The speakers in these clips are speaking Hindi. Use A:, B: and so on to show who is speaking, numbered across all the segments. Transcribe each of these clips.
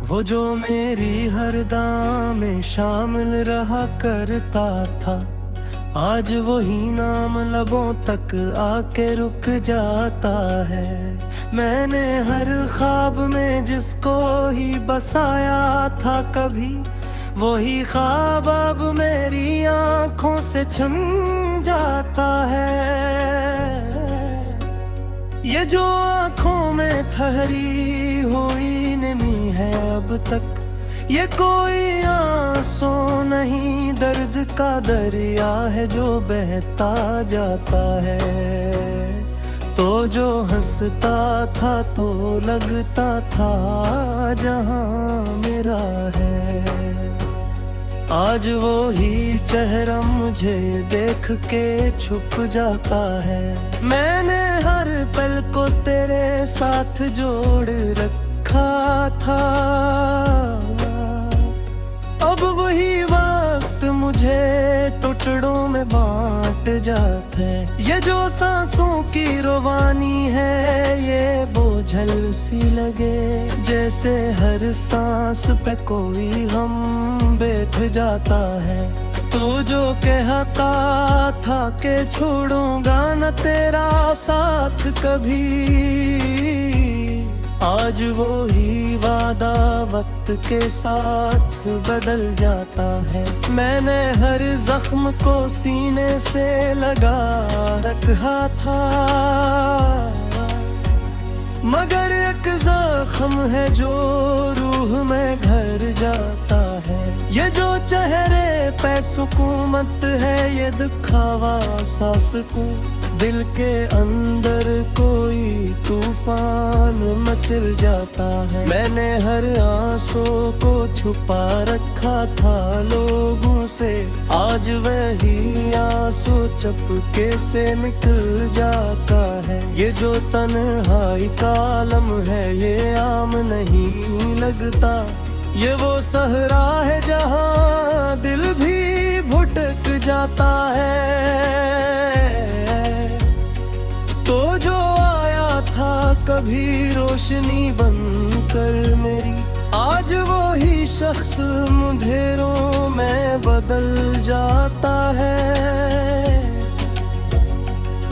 A: वो जो मेरी हर दाम में शामिल रहा करता था, आज वही नाम लबों तक आके रुक जाता है। मैंने हर ख्वाब में जिसको ही बसाया था कभी, वही ख्वाब अब मेरी आंखों से छन जाता है। ये जो आंखों में ठहरी हुई नमी है अब तक, ये कोई आंसू नहीं, दर्द का दरिया है जो बहता जाता है। तो जो हंसता था तो लगता था जहां मेरा है, आज वो ही चेहरा मुझे देख के छुप जाता है। मैंने हर पल को तेरे साथ जोड़ रखा था, अब वही वक्त मुझे टुकड़ों में बांट जाता है। ये जो सांसों की रवानी है, ये बोझल सी लगे, जैसे हर सांस पे कोई गम बैठ जाता है। तू जो कहता था कि छोड़ूंगा न तेरा साथ कभी, आज वो ही वादा वक्त के साथ बदल जाता है। मैंने हर जख्म को सीने से लगा रखा था, मगर एक जख्म है जो रूह में घर जाता है। ये जो चेहरे पे सुकूमत है, ये दिखावा सा सुकून, दिल के अंदर कोई तूफान मचल जाता है। मैंने हर आंसू को छुपा रखा था लोगों से, आज वही आंसू चपके से निकल जाता है। ये जो तन्हाई का आलम है, ये आम नहीं लगता, ये वो सहरा है जहां दिल भी भुटक जाता है। तो जो आया था कभी रोशनी बनकर मेरी, आज वो ही शख्स मुंधेरों में बदल जाता है।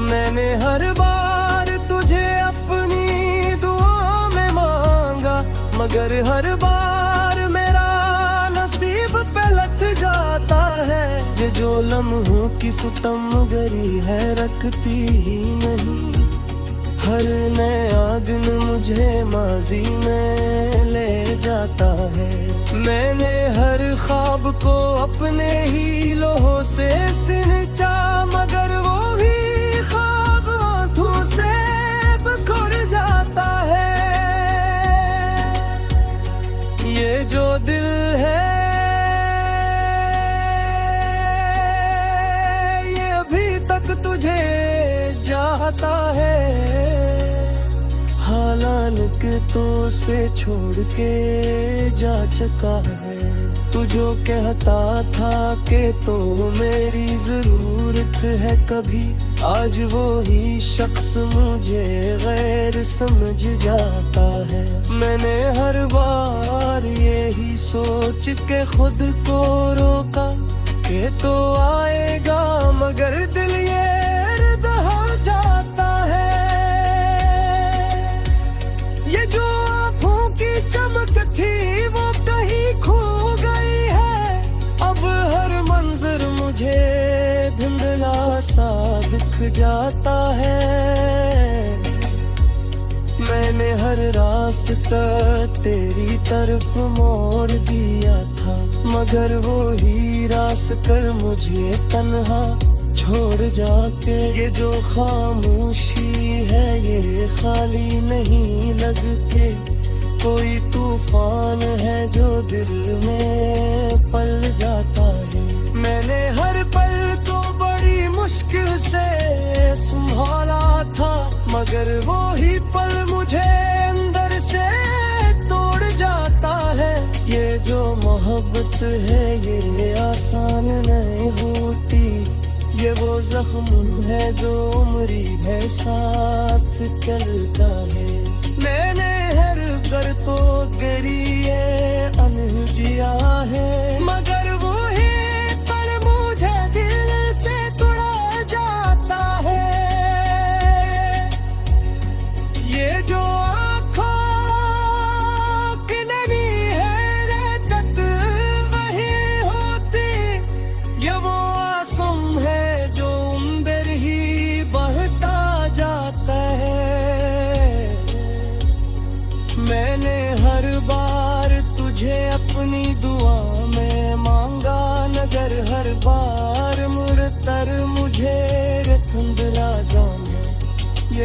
A: मैंने हर बार तुझे अपनी दुआ में मांगा, मगर हर बार मेरा नसीब पे लट जाता है। ये जो लम्हों की सुतमगरी है, रखती ही नहीं, हर नया दिन मुझे माजी में ले जाता है। मैंने हर ख्वाब को अपने ही लोहों से सिंचा, मगर वो ही ख्वाब आंखों से बिखर जाता है। ये जो दिल है, ये अभी तक तुझे चाहता है। हालांकि तो से छोड़ के जा चुका है। तू जो कहता था कि तो मेरी जरूरत है कभी, आज वो ही शख्स मुझे गैर समझ जाता है। मैंने हर बार यही सोच के खुद को रोका कि तो आएगा, मगर दिल ये रहा जाता है। ये जो आँखों की चमक थी वो कहीं खो गई है, अब हर मंजर मुझे धुंधला सा दिख जाता है। मैंने हर रास्ता तेरी तरफ मोड़ दिया था, मगर वो ही रास्ता मुझे तन्हा छोड़ जाके। ये जो खामोशी है, ये खाली नहीं लगती, कोई तूफान है जो दिल में पल जाता है। मैंने हर पल को बड़ी मुश्किल से संभाला था, मगर वो ही पल मुझे अंदर से तोड़ जाता है। ये जो मोहब्बत है, ये आसान नहीं होती, ये वो जख्म है जो उम्री है साथ चलता है। मैंने हर कर तो गरी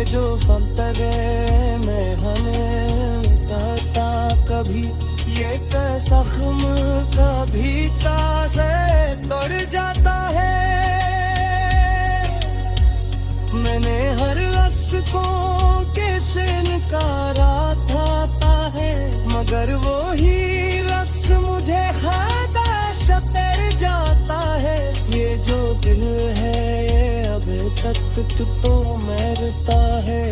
A: ये जो फलतरे में हमें कहता कभी, ये जख्म कभी ताज़े तोड़ जाता है। मैंने हर लफ्ज़ को कैसे नकारा था है, मगर वो ही लफ्ज़ मुझे खामोश कर जाता है। ये जो दिल है ये अब तक तो मरता है,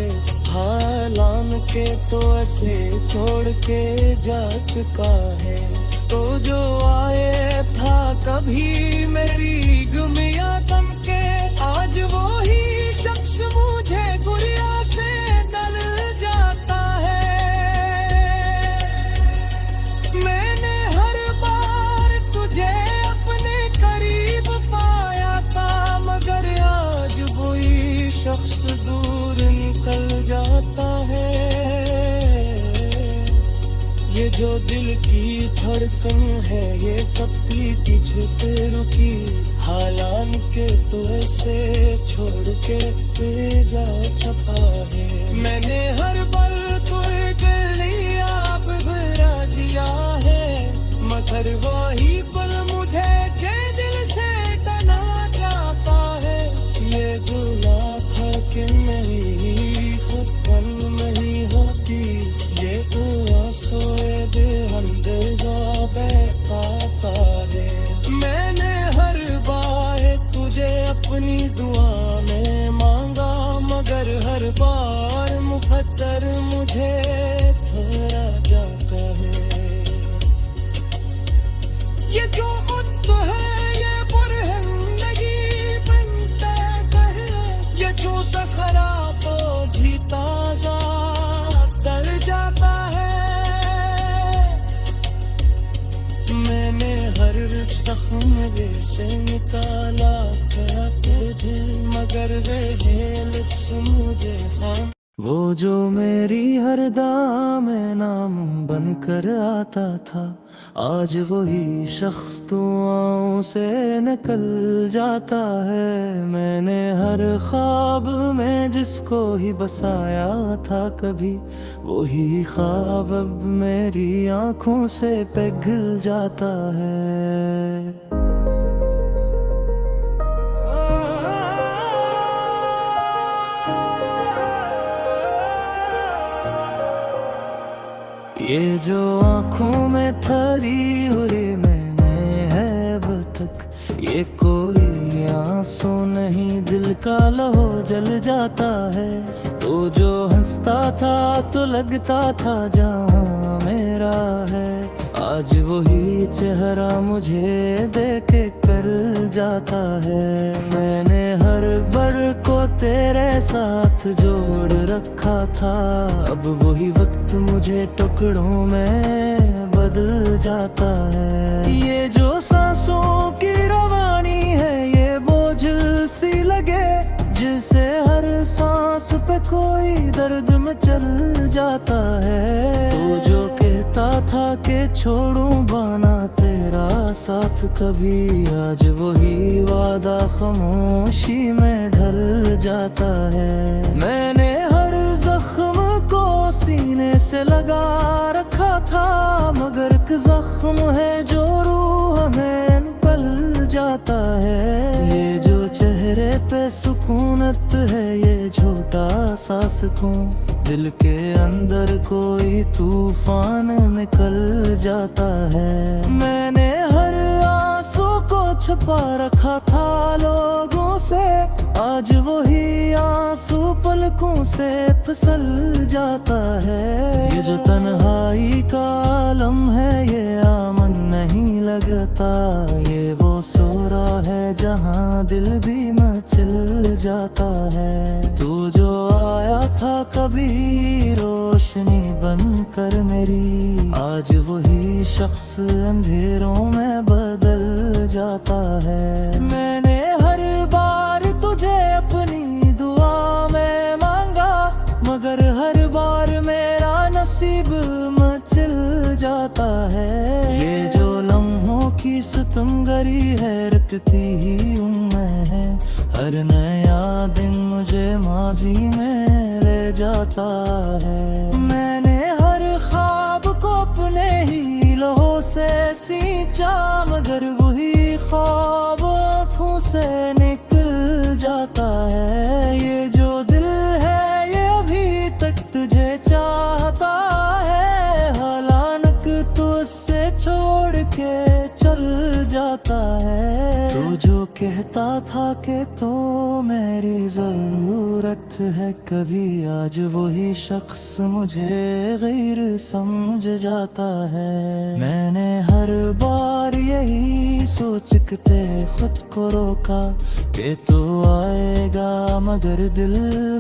A: हालान के तो ऐसे छोड़ के जा चुका है। तो जो आए था कभी मेरी गुमिया तन के, आज वो ही शख्स मुझे गुरिया से डल जाता है। मैंने हर बार तुझे अपने करीब पाया था, मगर आज वही शख्स दूर निकल जाता है। ये जो दिल की धड़कन है ये कभी तुझ पे रुकी, हालान के तो ऐसे छोड़ के जा छपा है। मैंने हर पल तुझे लिया अब भरा जिया है, मगर वही पल मुझे जे दिल से टना जाता है। ये जो था कि नहीं खुद पल नहीं होती, ये सोए दे अंदर बैठाता है। मैंने हर बार तुझे अपनी दुआ में मांगा, मगर हर बार मुकद्दर मुझे थोड़ा जाता है। ये जो खुद है ये बुरहन नहीं बनता है, ये जो सखरा तो भी ताजा डल जाता है। मैंने हर जख्म से निकाला था दिल, मगर वे लिप्स मुझे खाम। वो जो मेरी हर में नाम बनकर आता था, आज वही शख्स दुआओं से निकल जाता है। मैंने हर ख्वाब में जिसको ही बसाया था कभी, वही ख्वाब अब मेरी आंखों से पिघल जाता है। ये जो आँखों में थरी हुई मैंने है अब तक, ये कोई आंसू नहीं दिल का लहो जल जाता है। तो जो हंसता था तो लगता था जहाँ मेरा है, आज वही चेहरा मुझे देखे कर जाता है। मैंने हर बार को तेरे साथ जोड़ रखा था, अब वही वक्त मुझे टुकड़ों में बदल जाता है। ये जो सांसों की रवानी है ये बोझल सी लगे, जिसे हर सांस पे कोई दर्द में चल जाता है। तो जो कहता था कि छोड़ूं बाना तेरा साथ कभी, आज वही वादा खामोशी में ढल जाता है। मैंने हर जख्म को सीने से लगा रखा था, मगर एक जख्म है जो रूह में पल जाता है। ये जो चेहरे पे सुकूनत है ये झूठा सा सुकून, दिल के अंदर कोई तूफान निकल जाता है। मैंने हर आंसू को छुपा रखा था लोगों से, आज वही आंसू पलकों से फिसल जाता है। ये जो तन्हाई का आलम है ये आमन नहीं लगता, ये वो सोरा है जहाँ दिल भी मचल जाता है। तू जो आया था कभी रोशनी बनकर मेरी, आज वही शख्स अंधेरों में बदल जाता है। मैंने हर बार तुझे अपनी दुआ में मांगा, मगर हर बार मेरा नसीब मचल जाता है। ये जो लम्हों की सितमगरी है रखती ही मैं है, हर नया दिन मुझे माजी में जाता है। मैंने हर ख्वाब को अपने ही लहू से सींचा, मगर वही ख्वाब आँखों से निकल जाता है। ये जो दिल है ये अभी तक तुझे चाहता है, हालांकि तू उससे छोड़ के चल जाता है। तू जो कहता था कि तो मेरी जरूरत है कभी, आज वही शख्स मुझे गैर समझ जाता है। मैंने हर बार यही सोच के खुद को रोका कि तू आएगा, मगर दिल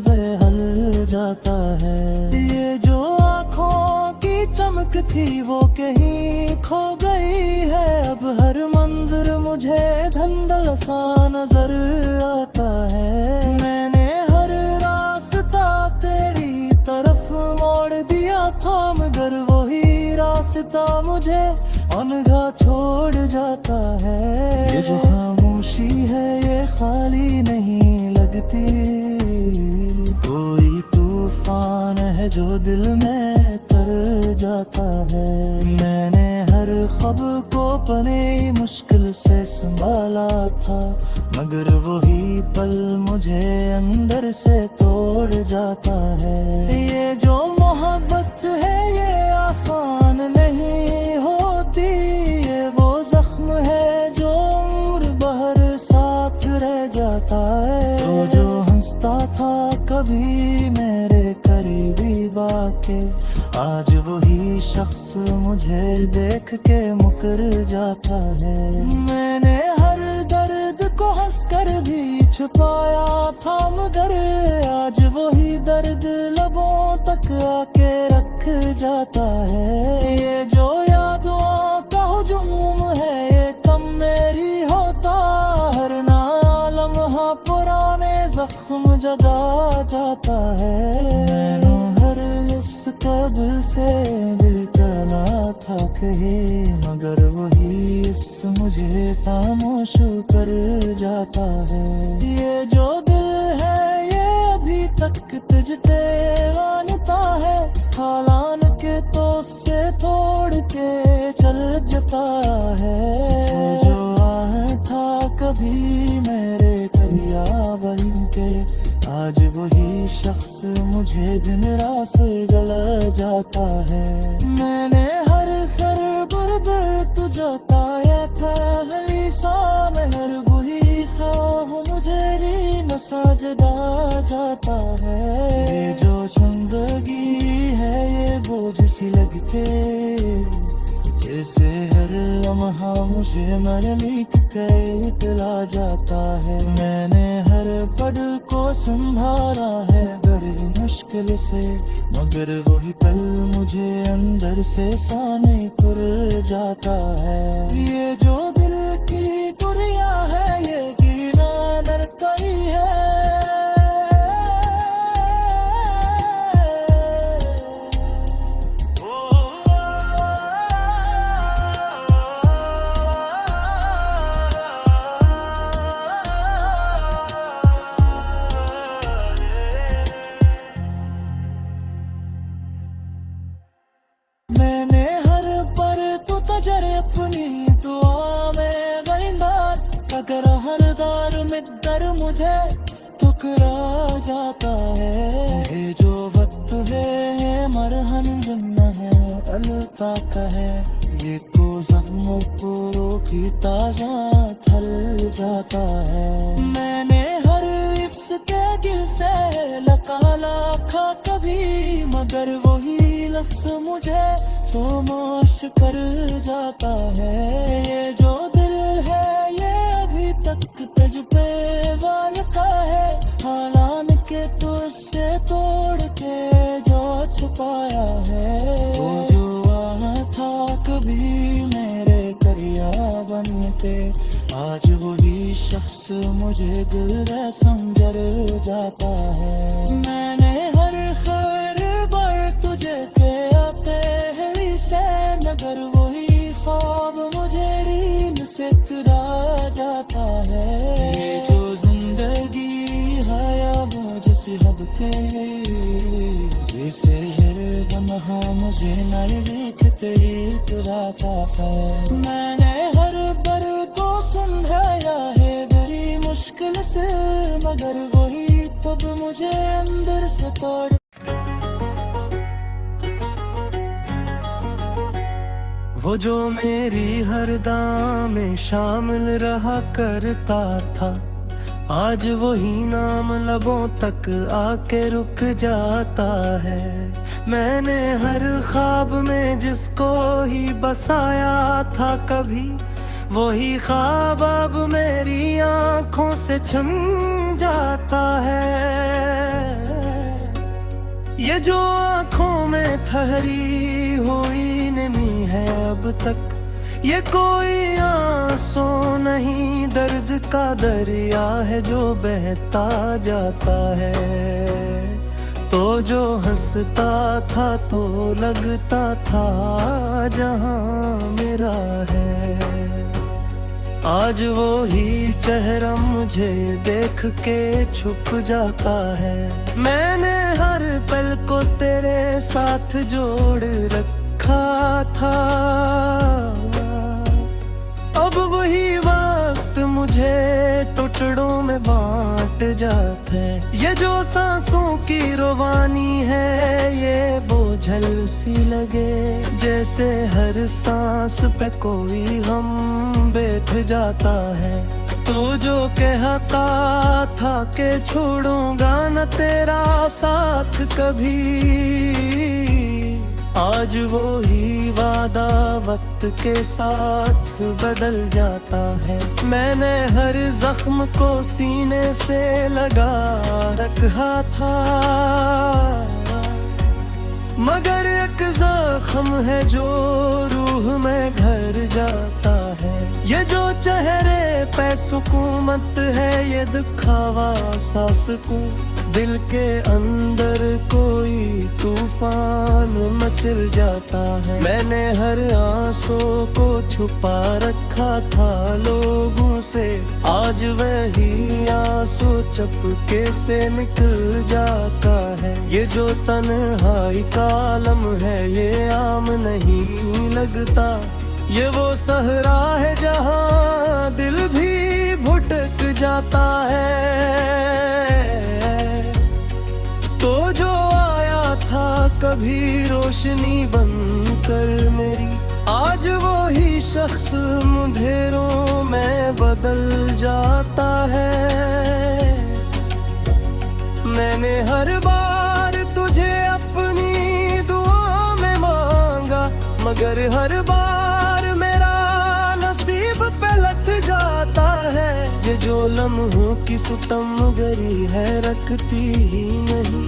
A: बेहल जाता है। ये जो आँखों की चमक थी वो कहीं खो गई है, अब हर मंजर मुझे धुंधला सा नजर आता है। मैंने हर रास्ता तेरी तरफ मोड़ दिया था, मगर वही रास्ता मुझे अनगा छोड़ जाता है। ये जो खामोशी है ये खाली नहीं लगती, कोई तूफान है जो दिल में तर जाता है। मैंने हर ख्वाब को बड़ी मुश्किल से संभाला था, मगर वही पल मुझे अंदर से तोड़ जाता है। ये जो मोहब्बत है ये आसान नहीं होती, ये वो जख्म है जो उम्र भर साथ रह जाता है। तो जो हंसता था कभी मेरे करीबी बाके, आज वही शख्स मुझे देख के मुकर जाता है। मैंने हर दर्द को हंसकर भी छुपाया था, मगर आज वही दर्द लबों तक आके रख जाता है। ये जो यादों का हुजूम है ये कम मेरी होता, हर नया लम्हा पुराने जख्म जगा जाता है। मैंने हर लफ्ज़ कब से दिल का था कहे, मगर वही इस मुझे खामोश कर जाता है। ये जो दिल है ये अभी तक तुझते मानता है, हालांकि तो उससे तोड़ के चल जाता है। जो आया था कभी मेरे करिया बन के, आज वही शख्स मुझे दिन रात गल जाता है। मैंने हर खर तुझे पाया था, हलीसा महर वही ख्वाब मुझे रीन सजदा जाता है। ये जो जिंदगी है ये बोझ सी लगते, जैसे हर लम्हा मुझे मरने के पिला जाता है। मैंने हर पल को संभाला है बड़ी मुश्किल से, मगर वही पल मुझे अंदर से साने पुर जाता है। ये जो दिल की दुनिया है ये कीना डरती है, मैंने हर पर तो तजरे अपनी दुआ में गईंदार, अगर हर दार में दर मुझे ठुकरा जाता है। ये जो वक्त है ये मरहम जुन्ना है अलता का है, ये तो जख्मों को रोकी ताजा थल जाता है। मैंने हर इफ्स के दिल से लकाला खा कभी, मगर वही लफ्ज़ मुझे खामोश कर जाता है। ये जो दिल है ये अभी तक तुझ पे वालका है, हालांकि तुझसे तोड़ के जो छुपाया है। वो जो आना था कभी मेरे करिया बन के, आज वही शख्स मुझे दिल समझ जाता है। मैंने हर खैर बार तुझे मगर वही ख्वाब मुझे रीन से चुरा जाता है। ये जो जिंदगी है या मुझसे हब देखते, जैसे बना मुझे नए देखते इतराता है। मैंने हर बर को समझाया है बड़ी मुश्किल से, मगर वही तब मुझे अंदर से तोड़। वो जो मेरी हर दाम में शामिल रहा करता था, आज वही नाम लबों तक आके रुक जाता है। मैंने हर ख्वाब में जिसको ही बसाया था कभी, वही ख्वाब अब मेरी आंखों से छन जाता है। ये जो आंखों में ठहरी हुई नमी है अब तक, ये कोई आंसू नहीं, दर्द का दरिया है जो बहता जाता है। तो जो हंसता था तो लगता था जहां मेरा है, आज वो ही चेहरा मुझे देख के छुप जाता है। मैंने हर पल को तेरे साथ जोड़ रखा था, अब वही वक्त मुझे टुकड़ों में बांट जाता है। ये जो सांसों की रवानी है ये बोझल सी लगे, जैसे हर सांस पे कोई गम बैठ जाता है। तू जो कहता था कि छोड़ूंगा न तेरा साथ कभी, आज वो ही वादा वक्त के साथ बदल जाता है। मैंने हर जख्म को सीने से लगा रखा था, मगर एक जख्म है जो रूह में घर जाता है। ये जो चेहरे पे सुकूमत है ये दिखावा सा सुकून, दिल के अंदर कोई तूफान मचल जाता है। मैंने हर आंसू को छुपा रखा था लोगों से, आज वही आंसू चपके से निकल जाता है। ये जो तन्हाई का आलम है ये आम नहीं लगता, ये वो सहरा है जहां दिल भी भुटक जाता है। तो जो आया था कभी रोशनी बनकर मेरी, आज वो ही शख्स मुंधेरों में बदल जाता है। मैंने हर बार तुझे अपनी दुआ में मांगा, मगर हर बार मेरा नसीब पलट जाता है। ये जो लम्हों की सुतमगरी है रखती ही नहीं,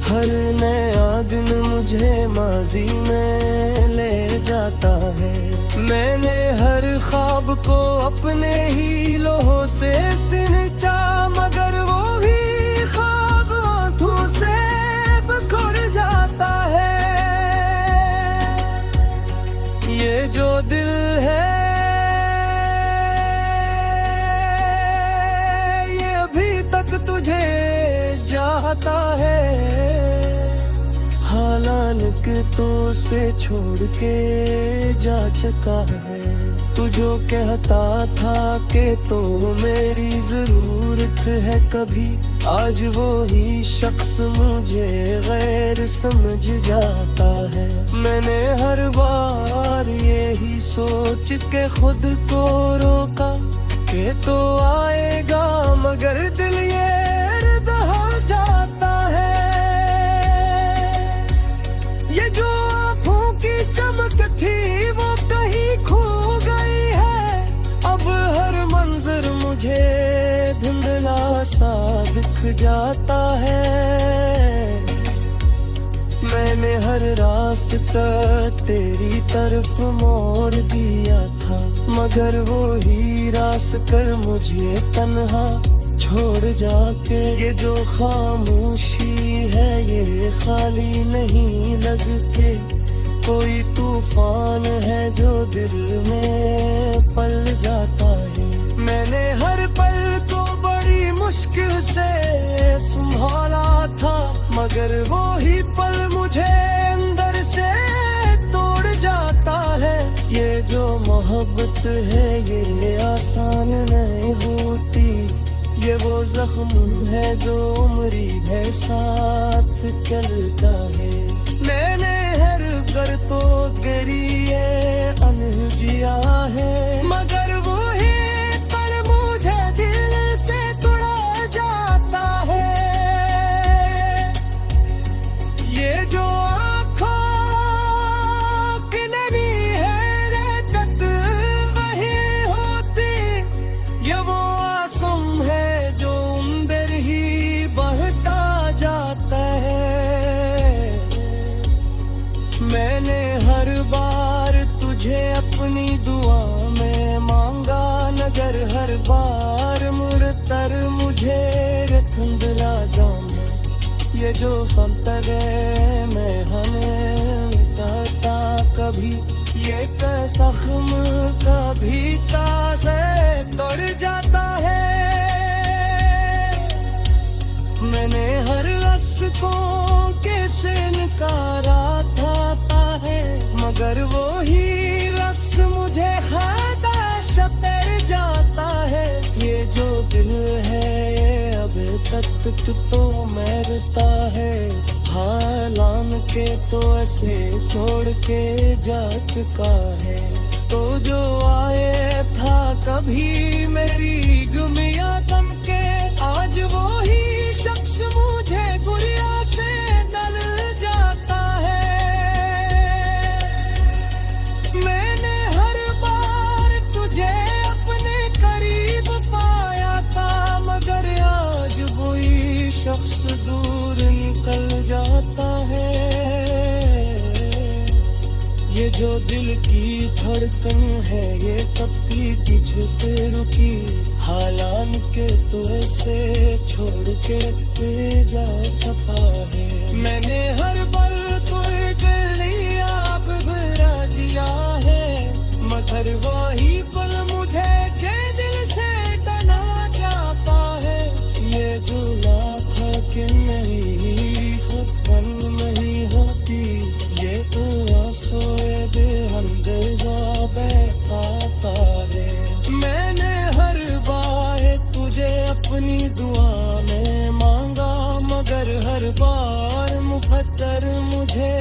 A: हर नया दिन मुझे माजी में ले जाता है। मैंने हर ख्वाब को अपने ही लोहों से सिंचा, मगर वो ही ख्वाब आंखों से बिखर जाता है। ये जो दिल है ये अभी तक तुझे चाहता है, हालांकि तो से छोड़ के जा चुका है। तू जो कहता था कि तो मेरी जरूरत है कभी, आज वो ही शख्स मुझे गैर समझ जाता है। मैंने हर बार यही सोच के खुद को रोका कि तो आएगा, मगर दिल ये रहा जाता है। ये जो आँखों की चमक थी वो कहीं खो गई है, अब हर मंजर मुझे धुंधला सा दिख जाता है। मैंने हर रास्ता तेरी तरफ मोड़ दिया था, मगर वो ही रास्ता मुझे तन्हा छोड़ जाके। ये जो खामोशी है ये खाली नहीं लगती, कोई तूफान है जो दिल में पल जाता है। मैंने हर पल को बड़ी मुश्किल से संभाला था, मगर वो ही पल मुझे अंदर से तोड़ जाता है। ये जो मोहब्बत है ये आसान नहीं होती, ये वो जख्म है जो उम्री भर साथ चलता है। मैंने हर कर तो गिरिए अनजिया है, मगर वो ही पल मुझे दिल से तोड़ा जाता है। ये जो आँखों की नमी है रेत वही होती, ये वो आसम है जो अंदर ही बहता जाता है। मैंने हर बार तुझे अपनी दुआ में मांगा, नगर हर बार मुड़कर मुझे रखंदला जाना। ये जो फंतगे में हमें मिटाता कभी, ये जख्म कभी ताज़े तोड़ जाता है। मैंने हर लफ्ज़ को कैसे नकारा था है, मगर वो ही लफ्ज़ मुझे खामोश कर जाता है। ये जो दिल है ये अब तक तो मरता है, हालान के तो ऐसे छोड़ के जा चुका है। तो जो आए था कभी मेरी गुमिया गम के, आज वो ही शख्स मुझे गुरिया से डर जाता है। मैंने हर बार तुझे अपने करीब पाया था, मगर आज वही शख्स दूर निकल जाता है। ये जो दिल की धड़कन है ये कभी तुझ पे रुकी, हालान के तो ऐसे छोड़ के जा छपा है। मैंने हर पल कोई कर लिया अब बुरा जिया है, मगर वही पल मुझे जे दिल से डना जाता है। ये जो लाख के नहीं खुदपन नहीं होती, ये तो आंसू बहता है। मैंने हर बार तुझे अपनी दुआ में मांगा, मगर हर बार मुकद्दर मुझे